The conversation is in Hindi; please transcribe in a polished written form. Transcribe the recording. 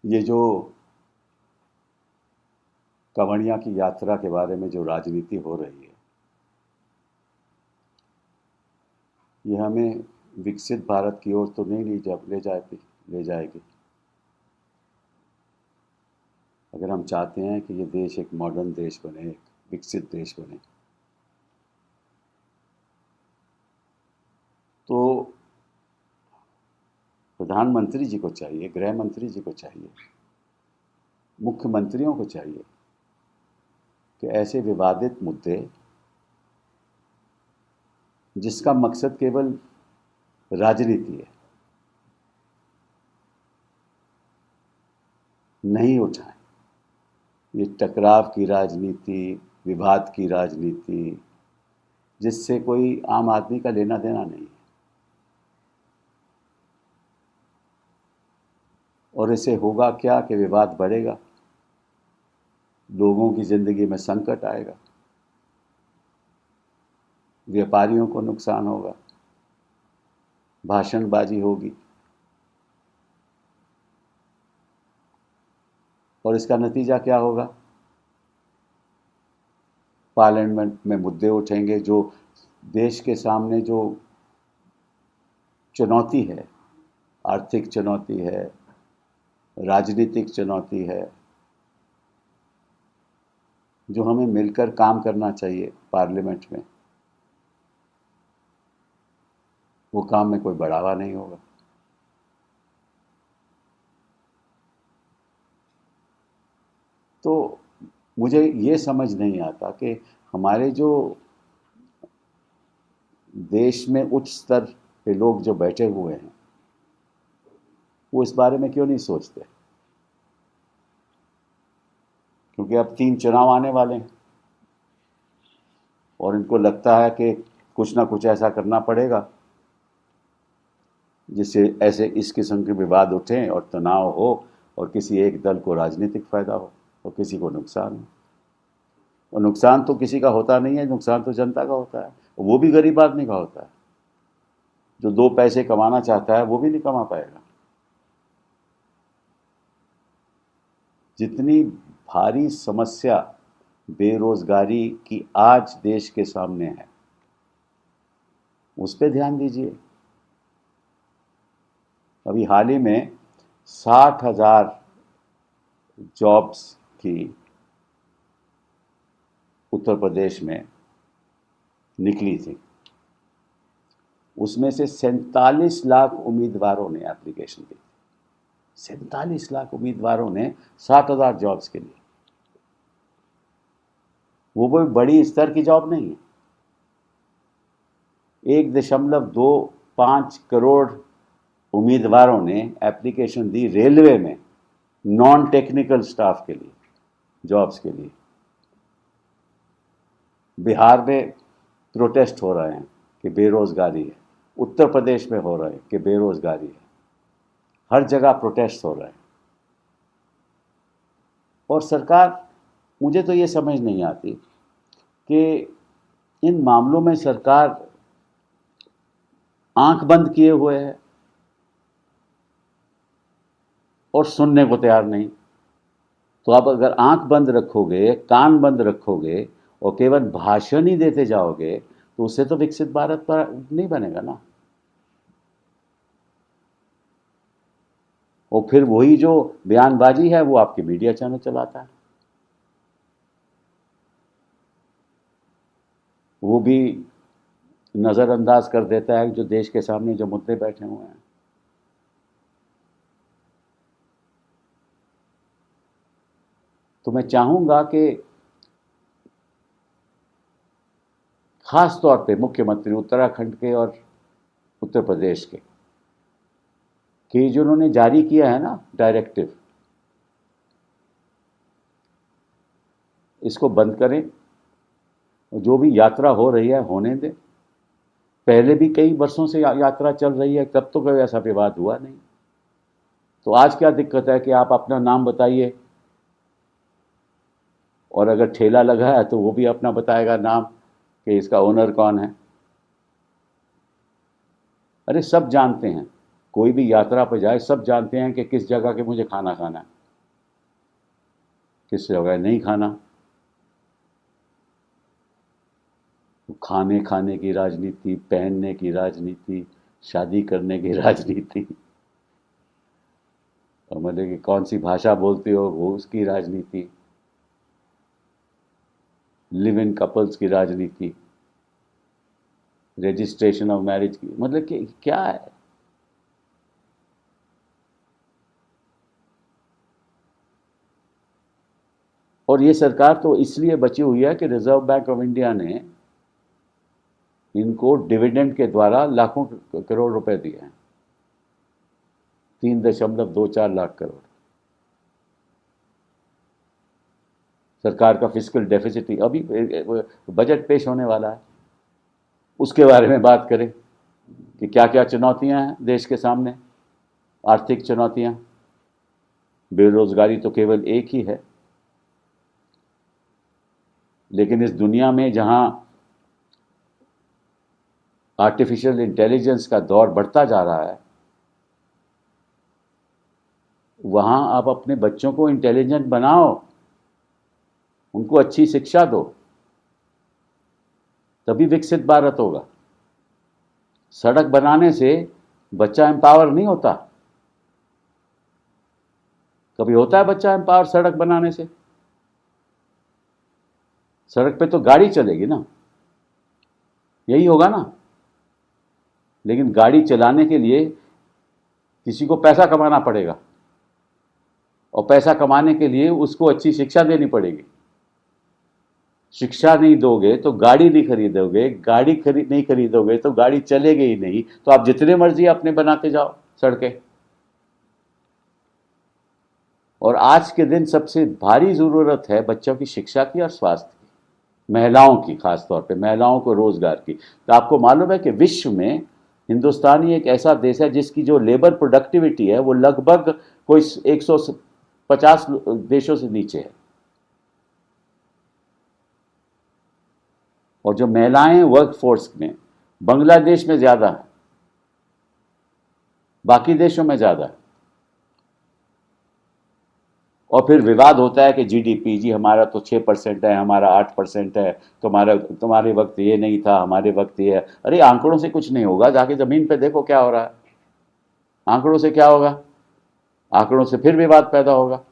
ये जो कांवड़िया की यात्रा के बारे में जो राजनीति हो रही है, ये हमें विकसित भारत की ओर तो नहीं ले जाएगी। अगर हम चाहते हैं कि ये देश एक मॉडर्न देश बने, एक विकसित देश बने, तो प्रधानमंत्री जी को चाहिए, गृह मंत्री जी को चाहिए, मुख्यमंत्रियों को चाहिए कि ऐसे विवादित मुद्दे जिसका मकसद केवल राजनीति है, नहीं उठाएं। ये टकराव की राजनीति, विवाद की राजनीति, जिससे कोई आम आदमी का लेना देना नहीं है, और इससे होगा क्या कि विवाद बढ़ेगा, लोगों की जिंदगी में संकट आएगा, व्यापारियों को नुकसान होगा, भाषणबाजी होगी, और इसका नतीजा क्या होगा? पार्लियामेंट में मुद्दे उठेंगे जो देश के सामने जो चुनौती है, आर्थिक चुनौती है, राजनीतिक चुनौती है, जो हमें मिलकर काम करना चाहिए पार्लियामेंट में, वो काम में कोई बढ़ावा नहीं होगा। तो मुझे ये समझ नहीं आता कि हमारे जो देश में उच्च स्तर पे लोग जो बैठे हुए हैं, वो इस बारे में क्यों नहीं सोचते? क्योंकि अब 3 चुनाव आने वाले हैं और इनको लगता है कि कुछ ना कुछ ऐसा करना पड़ेगा जिससे ऐसे इस किस्म के विवाद उठें और तनाव हो, और किसी एक दल को राजनीतिक फायदा हो और किसी को नुकसान हो। और नुकसान तो किसी का होता नहीं है, नुकसान तो जनता का होता है, वो भी गरीब आदमी का होता है। जो 2 पैसे कमाना चाहता है वो भी नहीं कमा पाएगा। जितनी भारी समस्या बेरोजगारी की आज देश के सामने है, उस पर ध्यान दीजिए। अभी हाल ही में 60,000 जॉब्स की उत्तर प्रदेश में निकली थी, उसमें से 47 लाख उम्मीदवारों ने एप्लीकेशन दी। 47 लाख उम्मीदवारों ने 60,000 जॉब्स के लिए। वो कोई बड़ी स्तर की जॉब नहीं है। 1.25 करोड़ उम्मीदवारों ने एप्लीकेशन दी रेलवे में नॉन टेक्निकल स्टाफ के लिए, जॉब्स के लिए। बिहार में प्रोटेस्ट हो रहे हैं कि बेरोजगारी है, उत्तर प्रदेश में हो रहे हैं कि बेरोजगारी है, हर जगह प्रोटेस्ट हो रहे हैं। और सरकार, मुझे तो ये समझ नहीं आती कि इन मामलों में सरकार आंख बंद किए हुए है और सुनने को तैयार नहीं। तो आप अगर आंख बंद रखोगे, कान बंद रखोगे और केवल भाषण ही देते जाओगे, तो उससे तो विकसित भारत पर नहीं बनेगा ना। और फिर वही जो बयानबाजी है वो आपके मीडिया चैनल चलाता है, वो भी नज़रअंदाज कर देता है जो देश के सामने जो मुद्दे बैठे हुए हैं। तो मैं चाहूंगा कि खास तौर पे मुख्यमंत्री उत्तराखंड के और उत्तर प्रदेश के कि जो उन्होंने जारी किया है ना डायरेक्टिव, इसको बंद करें। जो भी यात्रा हो रही है होने दें। पहले भी कई वर्षों से यात्रा चल रही है, तब तो कोई ऐसा विवाद हुआ नहीं। तो आज क्या दिक्कत है कि आप अपना नाम बताइए, और अगर ठेला लगा है तो वो भी अपना बताएगा नाम कि इसका ओनर कौन है। अरे सब जानते हैं, कोई भी यात्रा पर जाए सब जानते हैं कि किस जगह के मुझे खाना खाना है, किस जगह नहीं खाना। तो खाने की राजनीति, पहनने की राजनीति, शादी करने की राजनीति, और मतलब कि कौन सी भाषा बोलते हो वो उसकी राजनीति, लिव इन कपल्स की राजनीति, रजिस्ट्रेशन ऑफ मैरिज की, मतलब कि क्या है। और ये सरकार तो इसलिए बची हुई है कि रिजर्व बैंक ऑफ इंडिया ने इनको डिविडेंड के द्वारा लाखों करोड़ रुपए दिए हैं, 3.24 लाख करोड़। सरकार का फिजिकल डेफिसिट, अभी बजट पेश होने वाला है, उसके बारे में बात करें कि क्या क्या चुनौतियां हैं देश के सामने। आर्थिक चुनौतियां, बेरोजगारी तो केवल एक ही है, लेकिन इस दुनिया में जहां आर्टिफिशियल इंटेलिजेंस का दौर बढ़ता जा रहा है, वहां आप अपने बच्चों को इंटेलिजेंट बनाओ, उनको अच्छी शिक्षा दो, तभी विकसित भारत होगा। सड़क बनाने से बच्चा एम्पावर नहीं होता। कभी होता है बच्चा एम्पावर सड़क बनाने से? सड़क पे तो गाड़ी चलेगी ना, यही होगा ना। लेकिन गाड़ी चलाने के लिए किसी को पैसा कमाना पड़ेगा, और पैसा कमाने के लिए उसको अच्छी शिक्षा देनी पड़ेगी। शिक्षा नहीं दोगे तो गाड़ी नहीं खरीदोगे, गाड़ी नहीं खरीदोगे तो गाड़ी चलेगी ही नहीं। तो आप जितने मर्जी अपने बनाते जाओ सड़कें। और आज के दिन सबसे भारी ज़रूरत है बच्चों की शिक्षा की और स्वास्थ्य की, महिलाओं की, खासतौर पे महिलाओं को रोजगार की। तो आपको मालूम है कि विश्व में हिंदुस्तान ही एक ऐसा देश है जिसकी जो लेबर प्रोडक्टिविटी है वो लगभग कोई 150 देशों से नीचे है। और जो महिलाएं वर्क फोर्स में, बांग्लादेश में ज़्यादा है, बाकी देशों में ज़्यादा है। और फिर विवाद होता है कि जीडीपी, जी हमारा तो 6% है, हमारा 8% है, तुम्हारे वक्त ये नहीं था, हमारे वक्त ये है। अरे आंकड़ों से कुछ नहीं होगा, जाके ज़मीन पे देखो क्या हो रहा है। आंकड़ों से क्या होगा? आंकड़ों से फिर विवाद पैदा होगा।